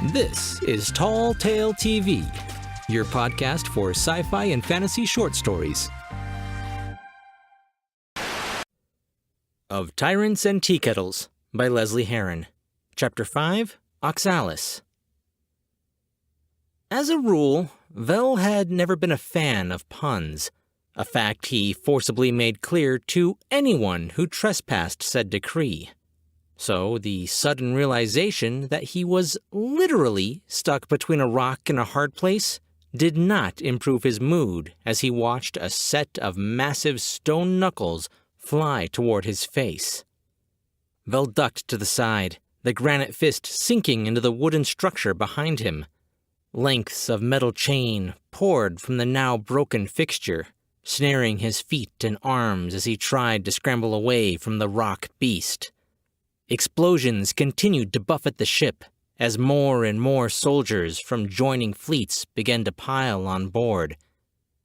This is Tall Tale TV, your podcast for sci-fi and fantasy short stories. Of Tyrants and Teakettles by Lesley Herron. Chapter 5, Oxalis. As a rule, Vel had never been a fan of puns, a fact he forcibly made clear to anyone who trespassed said decree. So the sudden realization that he was literally stuck between a rock and a hard place did not improve his mood as he watched a set of massive stone knuckles fly toward his face. Vel ducked to the side, the granite fist sinking into the wooden structure behind him. Lengths of metal chain poured from the now broken fixture, snaring his feet and arms as he tried to scramble away from the rock beast. Explosions continued to buffet the ship as more and more soldiers from joining fleets began to pile on board.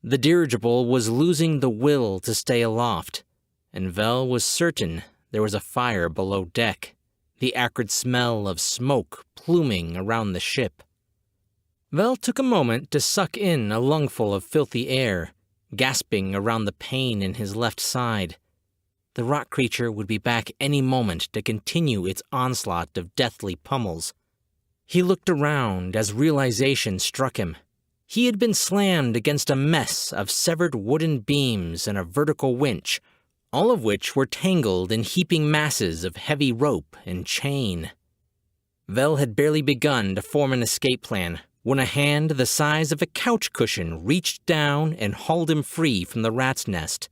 The dirigible was losing the will to stay aloft, and Vel was certain there was a fire below deck, the acrid smell of smoke pluming around the ship. Vel took a moment to suck in a lungful of filthy air, gasping around the pain in his left side. The rock creature would be back any moment to continue its onslaught of deathly pummels. He looked around as realization struck him. He had been slammed against a mess of severed wooden beams and a vertical winch, all of which were tangled in heaping masses of heavy rope and chain. Vel had barely begun to form an escape plan when a hand the size of a couch cushion reached down and hauled him free from the rat's nest.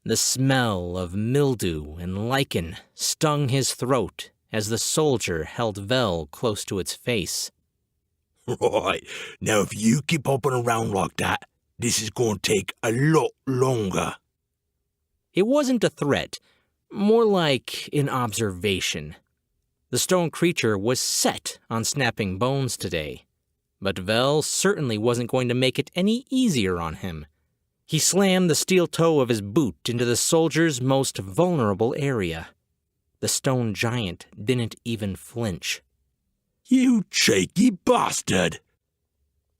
The smell of mildew and lichen stung his throat as the soldier held Vel close to its face. Right, now if you keep hopping around like that, this is going to take a lot longer. It wasn't a threat, more like an observation. The stone creature was set on snapping bones today, but Vel certainly wasn't going to make it any easier on him. He slammed the steel toe of his boot into the soldier's most vulnerable area. The stone giant didn't even flinch. You cheeky bastard!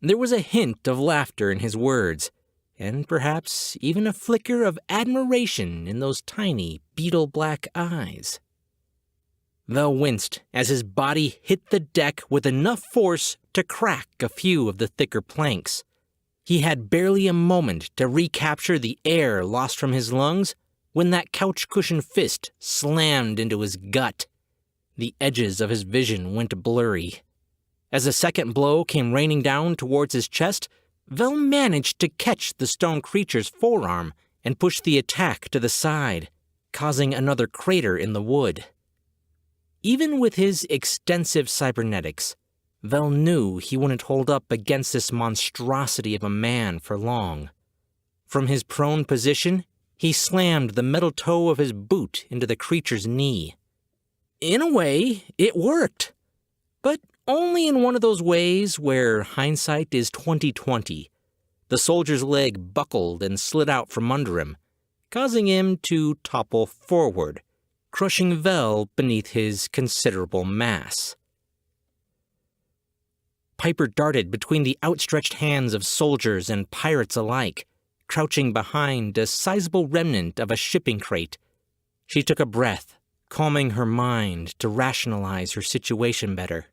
There was a hint of laughter in his words, and perhaps even a flicker of admiration in those tiny, beetle-black eyes. Vel winced as his body hit the deck with enough force to crack a few of the thicker planks. He had barely a moment to recapture the air lost from his lungs when that couch cushion fist slammed into his gut. The edges of his vision went blurry. As a second blow came raining down towards his chest, Vel managed to catch the stone creature's forearm and push the attack to the side, causing another crater in the wood. Even with his extensive cybernetics, Vel knew he wouldn't hold up against this monstrosity of a man for long. From his prone position, he slammed the metal toe of his boot into the creature's knee. In a way, it worked, but only in one of those ways where hindsight is 20/20. The soldier's leg buckled and slid out from under him, causing him to topple forward, crushing Vel beneath his considerable mass. Piper darted between the outstretched hands of soldiers and pirates alike, crouching behind a sizable remnant of a shipping crate. She took a breath, calming her mind to rationalize her situation better.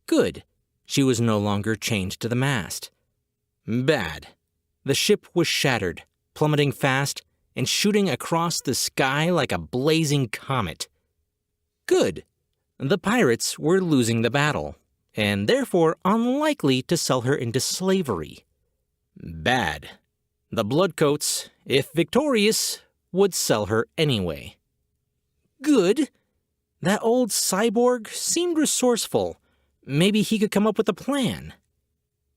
Good. She was no longer chained to the mast. Bad. The ship was shattered, plummeting fast and shooting across the sky like a blazing comet. Good. The pirates were losing the battle, and therefore unlikely to sell her into slavery. Bad. The Bloodcoats, if victorious, would sell her anyway. Good. That old cyborg seemed resourceful. Maybe he could come up with a plan.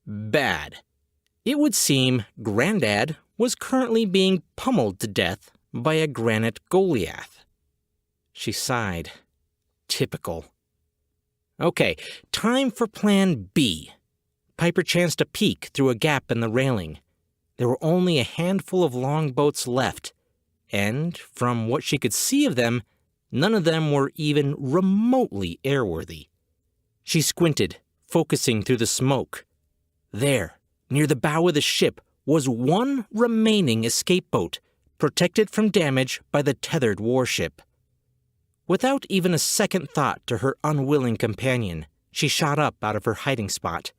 Bad. It would seem Grandad was currently being pummeled to death by a granite Goliath. She sighed. Typical. Okay, time for Plan B. Piper chanced a peek through a gap in the railing. There were only a handful of longboats left, and from what she could see of them, none of them were even remotely airworthy. She squinted, focusing through the smoke. There, near the bow of the ship, was one remaining escape boat, protected from damage by the tethered warship. Without even a second thought to her unwilling companion, she shot up out of her hiding spot.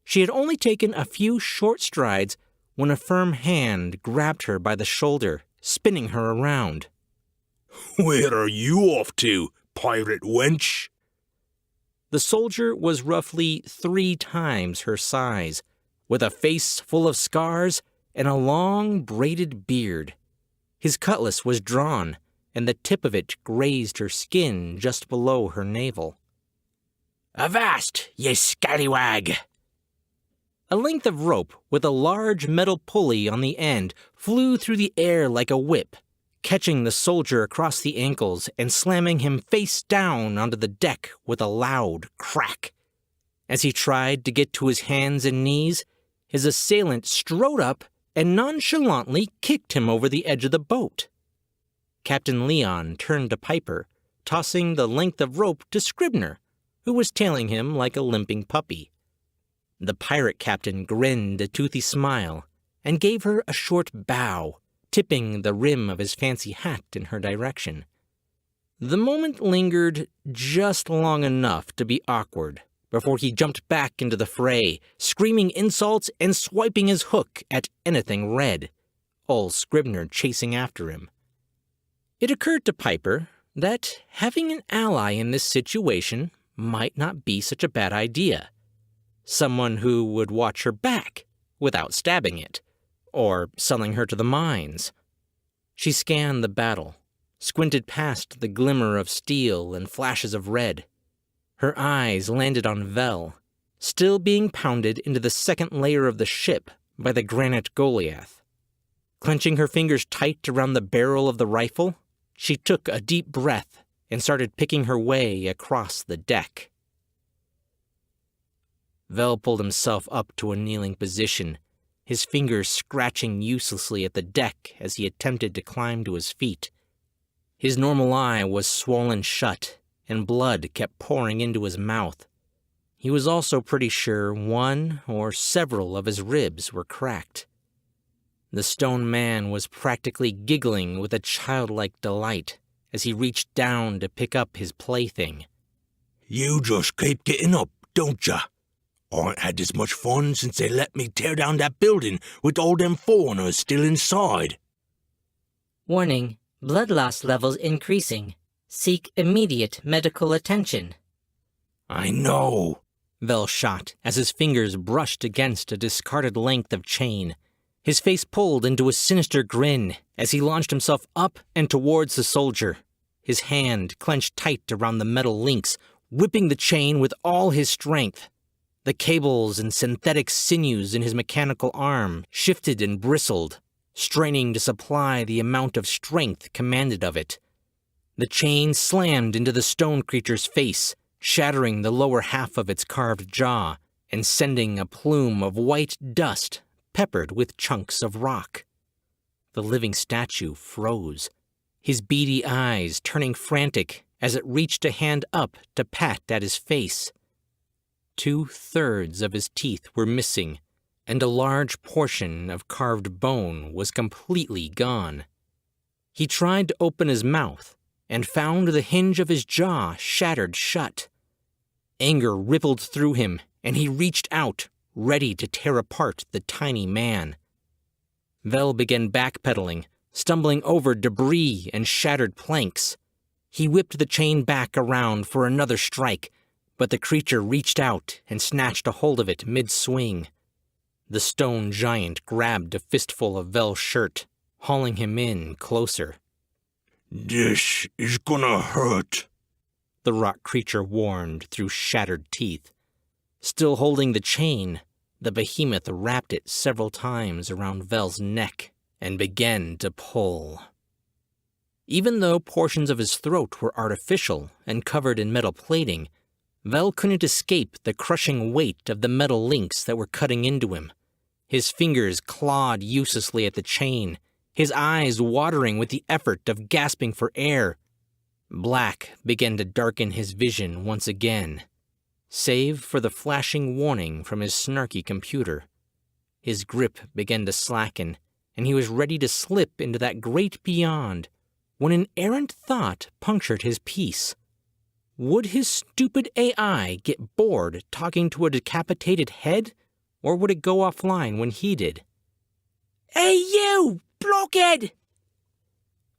She had only taken a few short strides when a firm hand grabbed her by the shoulder, spinning her around. Where are you off to, pirate wench? The soldier was roughly 3 times her size, with a face full of scars and a long braided beard. His cutlass was drawn, and the tip of it grazed her skin just below her navel. Avast, ye scallywag! A length of rope with a large metal pulley on the end flew through the air like a whip, catching the soldier across the ankles and slamming him face down onto the deck with a loud crack. As he tried to get to his hands and knees, his assailant strode up and nonchalantly kicked him over the edge of the boat. Captain Leon turned to Piper, tossing the length of rope to Scribner, who was tailing him like a limping puppy. The pirate captain grinned a toothy smile and gave her a short bow, tipping the rim of his fancy hat in her direction. The moment lingered just long enough to be awkward before he jumped back into the fray, screaming insults and swiping his hook at anything red, old Scribner chasing after him. It occurred to Piper that having an ally in this situation might not be such a bad idea. Someone who would watch her back without stabbing it, or selling her to the mines. She scanned the battle, squinted past the glimmer of steel and flashes of red. Her eyes landed on Vel, still being pounded into the second layer of the ship by the granite Goliath. Clenching her fingers tight around the barrel of the rifle, she took a deep breath and started picking her way across the deck. Vel pulled himself up to a kneeling position, his fingers scratching uselessly at the deck as he attempted to climb to his feet. His normal eye was swollen shut, and blood kept pouring into his mouth. He was also pretty sure one or several of his ribs were cracked. The stone man was practically giggling with a childlike delight as he reached down to pick up his plaything. You just keep getting up, don't ya? I ain't had this much fun since they let me tear down that building with all them foreigners still inside. Warning, blood loss levels increasing. Seek immediate medical attention. I know, Vel shot as his fingers brushed against a discarded length of chain. His face pulled into a sinister grin as he launched himself up and towards the soldier, his hand clenched tight around the metal links, whipping the chain with all his strength. The cables and synthetic sinews in his mechanical arm shifted and bristled, straining to supply the amount of strength commanded of it. The chain slammed into the stone creature's face, shattering the lower half of its carved jaw and sending a plume of white dust peppered with chunks of rock. The living statue froze, his beady eyes turning frantic as it reached a hand up to pat at his face. 2/3 of his teeth were missing, and a large portion of carved bone was completely gone. He tried to open his mouth and found the hinge of his jaw shattered shut. Anger rippled through him, and he reached out, ready to tear apart the tiny man. Vel began backpedaling, stumbling over debris and shattered planks. He whipped the chain back around for another strike, but the creature reached out and snatched a hold of it mid-swing. The stone giant grabbed a fistful of Vel's shirt, hauling him in closer. This is gonna hurt, the rock creature warned through shattered teeth. Still holding the chain, the behemoth wrapped it several times around Vel's neck and began to pull. Even though portions of his throat were artificial and covered in metal plating, Vel couldn't escape the crushing weight of the metal links that were cutting into him. His fingers clawed uselessly at the chain, his eyes watering with the effort of gasping for air. Black began to darken his vision once again. save for the flashing warning from his snarky computer. His grip began to slacken, and he was ready to slip into that great beyond when an errant thought punctured his peace. Would his stupid AI get bored talking to a decapitated head, or would it go offline when he did? "Hey you, blockhead!"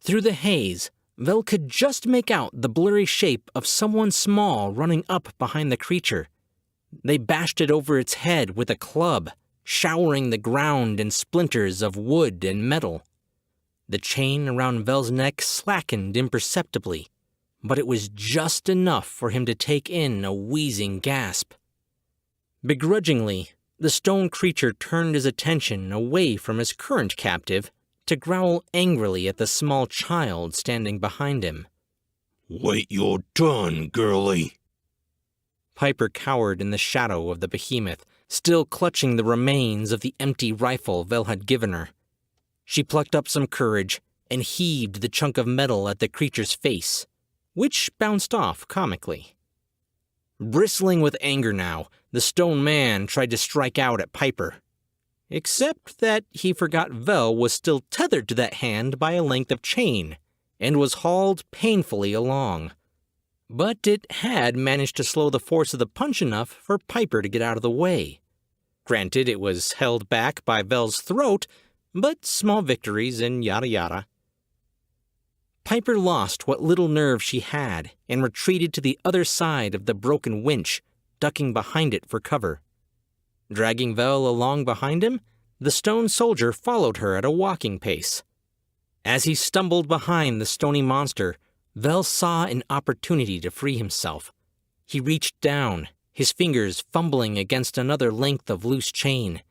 Through the haze, Vel could just make out the blurry shape of someone small running up behind the creature. They bashed it over its head with a club, showering the ground in splinters of wood and metal. The chain around Vel's neck slackened imperceptibly, but it was just enough for him to take in a wheezing gasp. Begrudgingly, the stone creature turned his attention away from his current captive to growl angrily at the small child standing behind him. "Wait your turn, girlie." Piper cowered in the shadow of the behemoth, still clutching the remains of the empty rifle Vel had given her. She plucked up some courage and heaved the chunk of metal at the creature's face, which bounced off comically. Bristling with anger now, the stone man tried to strike out at Piper, except that he forgot Vel was still tethered to that hand by a length of chain and was hauled painfully along. But it had managed to slow the force of the punch enough for Piper to get out of the way. Granted, it was held back by Vel's throat, but small victories and yada yada. Piper lost what little nerve she had and retreated to the other side of the broken winch, ducking behind it for cover. Dragging Vel along behind him, the stone soldier followed her at a walking pace. As he stumbled behind the stony monster, Vel saw an opportunity to free himself. He reached down, his fingers fumbling against another length of loose chain.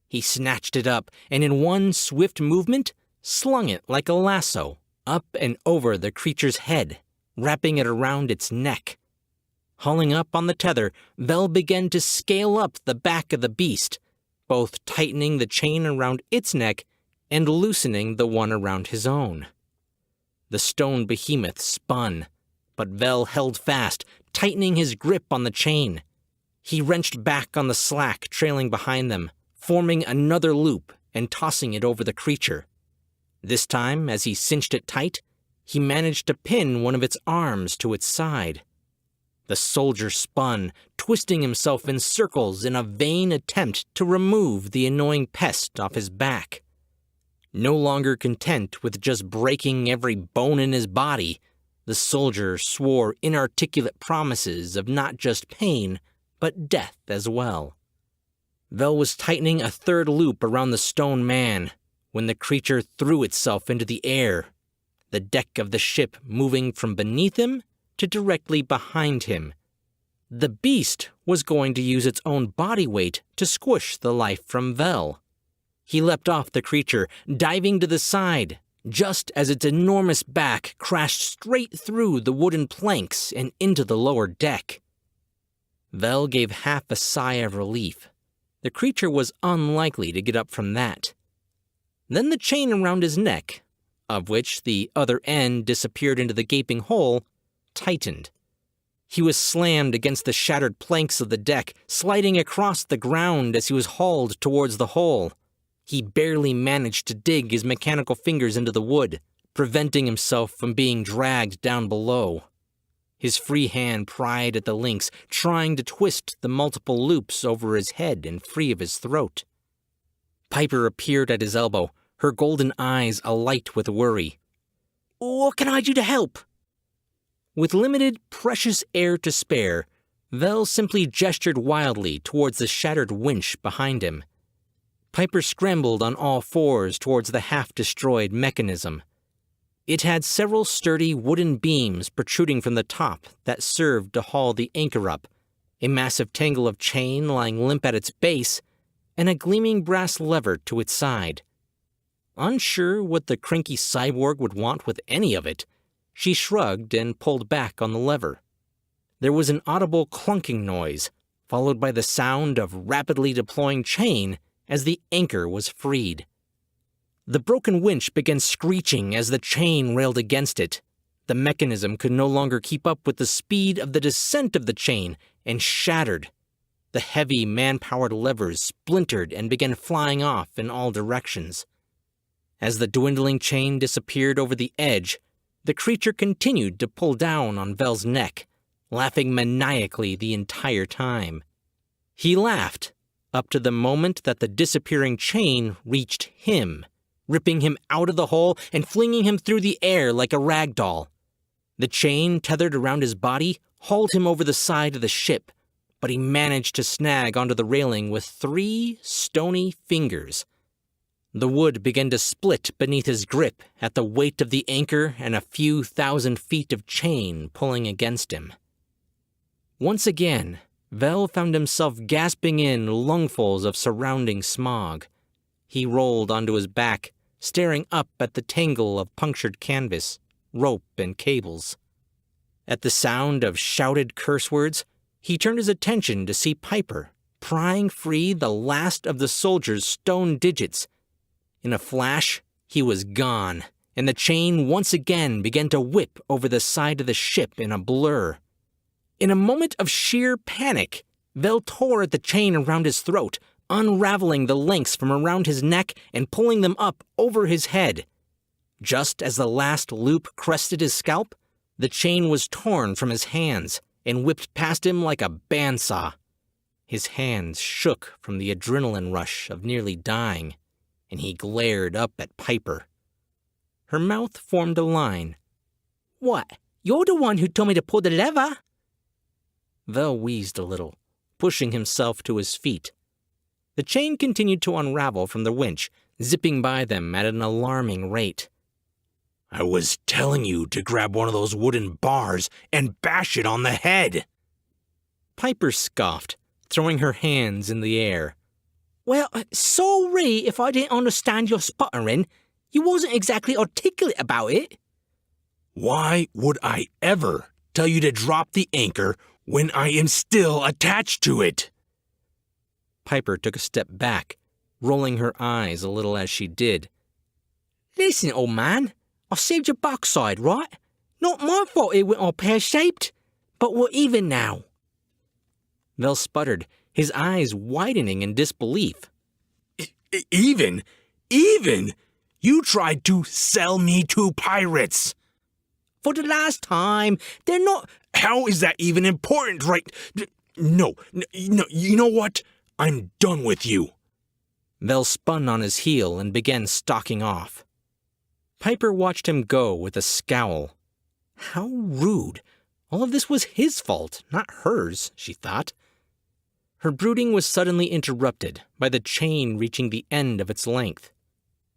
He snatched it up and in one swift movement, slung it like a lasso, up and over the creature's head, wrapping it around its neck. Hauling up on the tether, Vel began to scale up the back of the beast, both tightening the chain around its neck and loosening the one around his own. The stone behemoth spun, but Vel held fast, tightening his grip on the chain. He wrenched back on the slack trailing behind them, forming another loop and tossing it over the creature. This time, as he cinched it tight, he managed to pin one of its arms to its side. The soldier spun, twisting himself in circles in a vain attempt to remove the annoying pest off his back. No longer content with just breaking every bone in his body, the soldier swore inarticulate promises of not just pain, but death as well. Vel was tightening a third loop around the stone man when the creature threw itself into the air, the deck of the ship moving from beneath him to directly behind him. The beast was going to use its own body weight to squish the life from Vel. He leapt off the creature, diving to the side, just as its enormous back crashed straight through the wooden planks and into the lower deck. Vel gave half a sigh of relief. The creature was unlikely to get up from that. Then the chain around his neck, of which the other end disappeared into the gaping hole, tightened. He was slammed against the shattered planks of the deck, sliding across the ground as he was hauled towards the hole. He barely managed to dig his mechanical fingers into the wood, preventing himself from being dragged down below. His free hand pried at the links, trying to twist the multiple loops over his head and free of his throat. Piper appeared at his elbow, her golden eyes alight with worry. "What can I do to help?" With limited, precious air to spare, Vel simply gestured wildly towards the shattered winch behind him. Piper scrambled on all fours towards the half-destroyed mechanism. It had several sturdy wooden beams protruding from the top that served to haul the anchor up, a massive tangle of chain lying limp at its base, and a gleaming brass lever to its side. Unsure what the cranky cyborg would want with any of it, she shrugged and pulled back on the lever. There was an audible clunking noise, followed by the sound of rapidly deploying chain as the anchor was freed. The broken winch began screeching as the chain railed against it. The mechanism could no longer keep up with the speed of the descent of the chain, and shattered. The heavy, man-powered levers splintered and began flying off in all directions. As the dwindling chain disappeared over the edge, the creature continued to pull down on Vel's neck, laughing maniacally the entire time. He laughed, up to the moment that the disappearing chain reached him, ripping him out of the hole and flinging him through the air like a rag doll. The chain tethered around his body hauled him over the side of the ship, but he managed to snag onto the railing with 3 stony fingers. The wood began to split beneath his grip at the weight of the anchor and a few thousand feet of chain pulling against him. Once again, Vel found himself gasping in lungfuls of surrounding smog. He rolled onto his back, staring up at the tangle of punctured canvas, rope, and cables. At the sound of shouted curse words, he turned his attention to see Piper prying free the last of the soldier's stone digits. In a flash, he was gone, and the chain once again began to whip over the side of the ship in a blur. In a moment of sheer panic, Vel tore at the chain around his throat, unraveling the links from around his neck and pulling them up over his head. Just as the last loop crested his scalp, the chain was torn from his hands and whipped past him like a bandsaw. His hands shook from the adrenaline rush of nearly dying, and he glared up at Piper. Her mouth formed a line. "What? You're the one who told me to pull the lever?" Vel wheezed a little, pushing himself to his feet. The chain continued to unravel from the winch, zipping by them at an alarming rate. "I was telling you to grab one of those wooden bars and bash it on the head." Piper scoffed, throwing her hands in the air. "Well, sorry if I didn't understand your sputtering. You wasn't exactly articulate about it." "Why would I ever tell you to drop the anchor when I am still attached to it?" Piper took a step back, rolling her eyes a little as she did. "Listen, old man, I saved your backside, right? Not my fault it went all pear-shaped, but we're even now." Vel sputtered, his eyes widening in disbelief. Even? You tried to sell me to pirates." "For the last time, they're not—" "How is that even important, right? No, you know what? I'm done with you." Vel spun on his heel and began stalking off. Piper watched him go with a scowl. How rude. All of this was his fault, not hers, she thought. Her brooding was suddenly interrupted by the chain reaching the end of its length.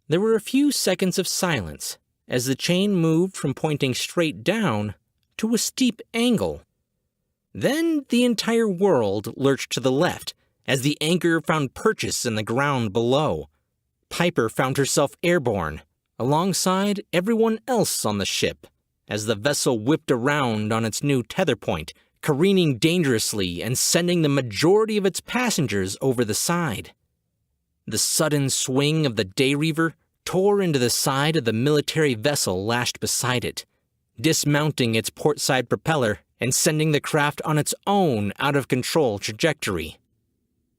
There were a few seconds of silence as the chain moved from pointing straight down to a steep angle. Then the entire world lurched to the left as the anchor found purchase in the ground below. Piper found herself airborne, alongside everyone else on the ship, as the vessel whipped around on its new tether point, careening dangerously and sending the majority of its passengers over the side. The sudden swing of the Day Reaver tore into the side of the military vessel lashed beside it, dismounting its portside propeller and sending the craft on its own out-of-control trajectory.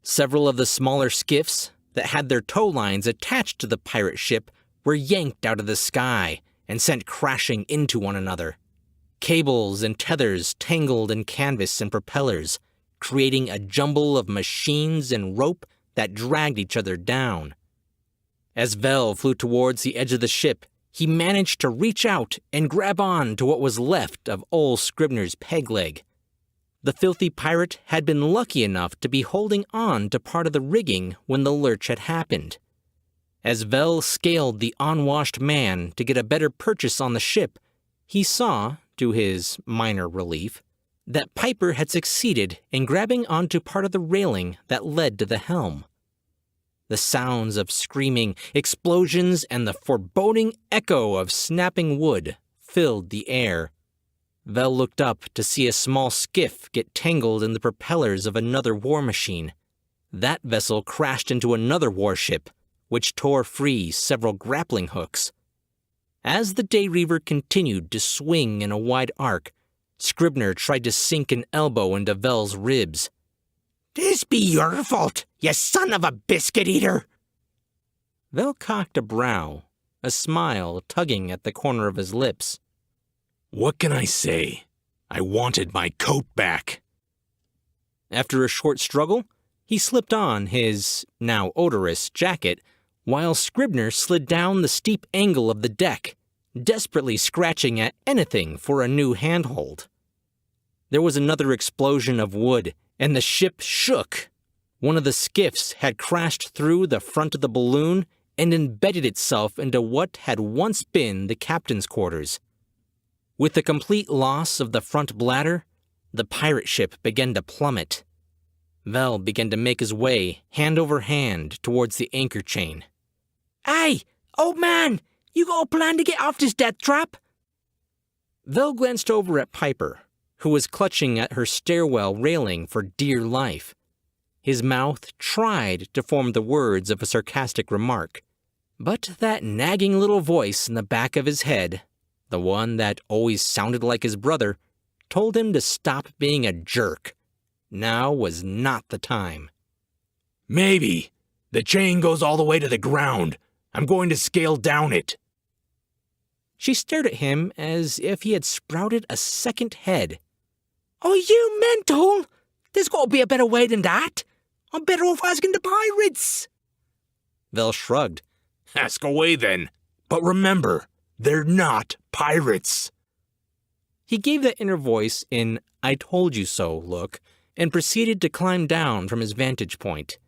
Several of the smaller skiffs that had their tow lines attached to the pirate ship were yanked out of the sky and sent crashing into one another. Cables and tethers tangled in canvas and propellers, creating a jumble of machines and rope that dragged each other down. As Vel flew towards the edge of the ship, he managed to reach out and grab on to what was left of old Scribner's peg leg. The filthy pirate had been lucky enough to be holding on to part of the rigging when the lurch had happened. As Vel scaled the unwashed man to get a better purchase on the ship, he saw, to his minor relief, that Piper had succeeded in grabbing onto part of the railing that led to the helm. The sounds of screaming, explosions, and the foreboding echo of snapping wood filled the air. Vel looked up to see a small skiff get tangled in the propellers of another war machine. That vessel crashed into another warship, which tore free several grappling hooks. As the Day Reaver continued to swing in a wide arc, Scribner tried to sink an elbow into Vel's ribs. This be your fault, you son of a biscuit eater! Vel cocked a brow, a smile tugging at the corner of his lips. What can I say? I wanted my coat back. After a short struggle, he slipped on his, now odorous, jacket, while Scribner slid down the steep angle of the deck, desperately scratching at anything for a new handhold. There was another explosion of wood, and the ship shook. One of the skiffs had crashed through the front of the balloon and embedded itself into what had once been the captain's quarters. With the complete loss of the front bladder, the pirate ship began to plummet. Vel began to make his way, hand over hand, towards the anchor chain. Hey, old man, you got a plan to get off this death trap? Vel glanced over at Piper, who was clutching at her stairwell railing for dear life. His mouth tried to form the words of a sarcastic remark, but that nagging little voice in the back of his head, the one that always sounded like his brother, told him to stop being a jerk. Now was not the time. Maybe. The chain goes all the way to the ground. I'm going to scale down it. She stared at him as if he had sprouted a second head. Are you mental? There's got to be a better way than that. I'm better off asking the pirates. Vel shrugged. Ask away then. But remember, they're not pirates. He gave that inner voice an I told you so look and proceeded to climb down from his vantage point.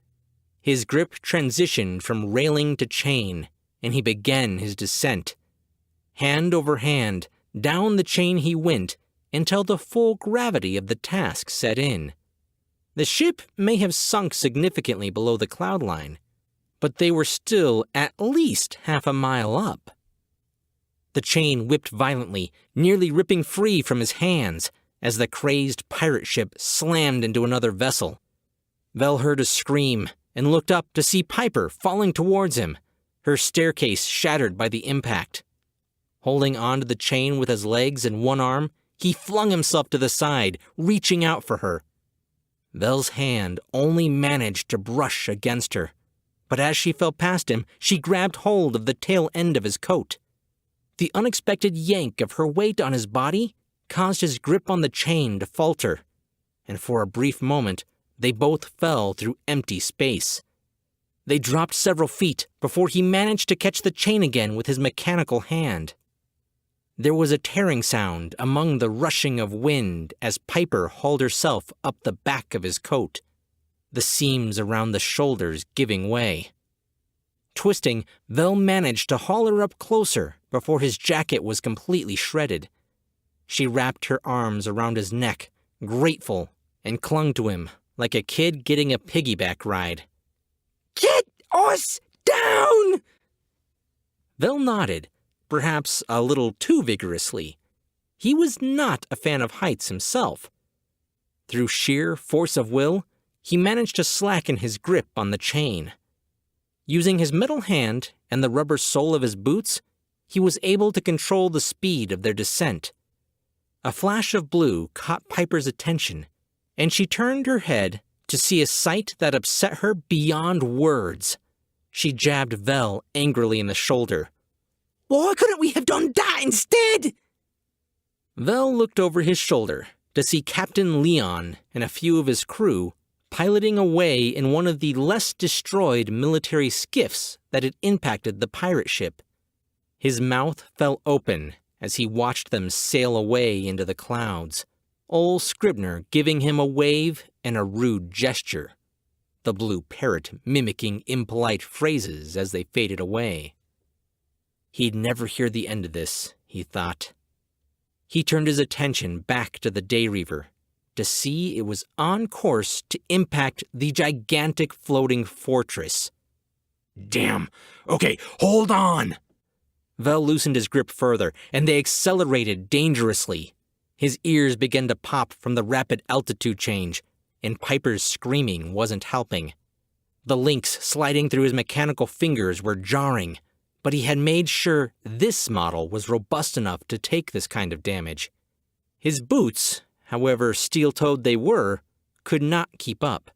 His grip transitioned from railing to chain, and he began his descent. Hand over hand, down the chain he went until the full gravity of the task set in. The ship may have sunk significantly below the cloud line, but they were still at least half a mile up. The chain whipped violently, nearly ripping free from his hands as the crazed pirate ship slammed into another vessel. Vel heard a scream and looked up to see Piper falling towards him, her staircase shattered by the impact. Holding onto the chain with his legs and one arm, he flung himself to the side, reaching out for her. Vel's hand only managed to brush against her, but as she fell past him, she grabbed hold of the tail end of his coat. The unexpected yank of her weight on his body caused his grip on the chain to falter, and for a brief moment, they both fell through empty space. They dropped several feet before he managed to catch the chain again with his mechanical hand. There was a tearing sound among the rushing of wind as Piper hauled herself up the back of his coat, the seams around the shoulders giving way. Twisting, Vel managed to haul her up closer before his jacket was completely shredded. She wrapped her arms around his neck, grateful, and clung to him like a kid getting a piggyback ride. Get us down! Vel nodded, perhaps a little too vigorously. He was not a fan of heights himself. Through sheer force of will, he managed to slacken his grip on the chain. Using his metal hand and the rubber sole of his boots, he was able to control the speed of their descent. A flash of blue caught Piper's attention, and she turned her head to see a sight that upset her beyond words. She jabbed Vel angrily in the shoulder. Why couldn't we have done that instead? Vel looked over his shoulder to see Captain Leon and a few of his crew piloting away in one of the less destroyed military skiffs that had impacted the pirate ship. His mouth fell open as he watched them sail away into the clouds, old Scribner giving him a wave and a rude gesture, the blue parrot mimicking impolite phrases as they faded away. He'd never hear the end of this, he thought. He turned his attention back to the Day Reaver to see it was on course to impact the gigantic floating fortress. Damn. Okay, hold on. Vel loosened his grip further, and they accelerated dangerously. His ears began to pop from the rapid altitude change, and Piper's screaming wasn't helping. The links sliding through his mechanical fingers were jarring, but he had made sure this model was robust enough to take this kind of damage. His boots, however steel-toed they were, could not keep up.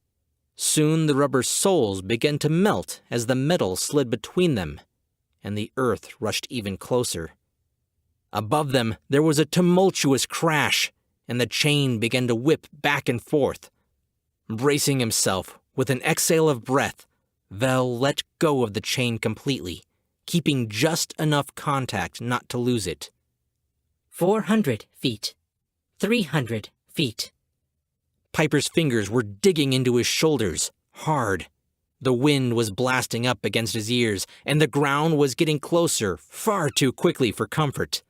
Soon the rubber soles began to melt as the metal slid between them, and the earth rushed even closer. Above them, there was a tumultuous crash, and the chain began to whip back and forth. Bracing himself with an exhale of breath, Vel let go of the chain completely, keeping just enough contact not to lose it. 400 feet. 300 feet. Piper's fingers were digging into his shoulders, hard. The wind was blasting up against his ears, and the ground was getting closer far too quickly for comfort.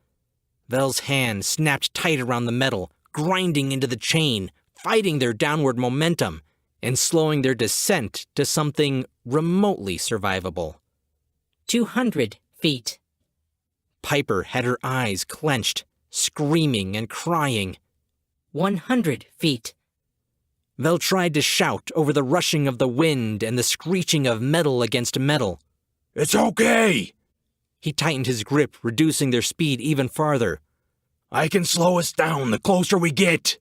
Vel's hand snapped tight around the metal, grinding into the chain, fighting their downward momentum, and slowing their descent to something remotely survivable. 200 feet. Piper had her eyes clenched, screaming and crying. 100 feet. Vel tried to shout over the rushing of the wind and the screeching of metal against metal. It's okay! He tightened his grip, reducing their speed even farther. I can slow us down the closer we get.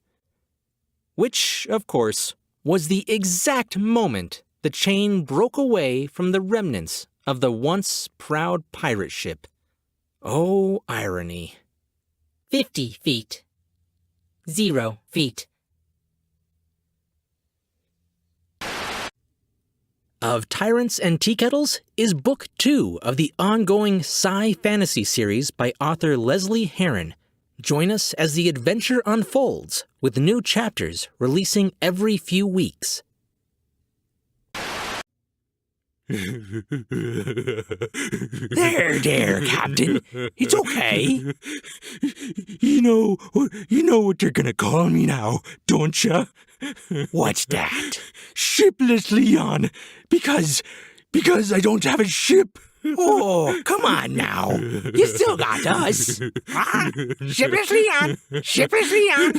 Which, of course, was the exact moment the chain broke away from the remnants of the once proud pirate ship. Oh, irony. 50 feet. 0 feet. Of Tyrants and Teakettles is Book 2 of the ongoing Sci-Fantasy series by author Lesley Herron. Join us as the adventure unfolds, with new chapters releasing every few weeks. There, Captain. It's okay. You know what you're gonna call me now, don't ya? What's that? Shipless Leon, because I don't have a ship. Oh, come on now. You still got us. Huh? Shipless Leon! Shipless Leon!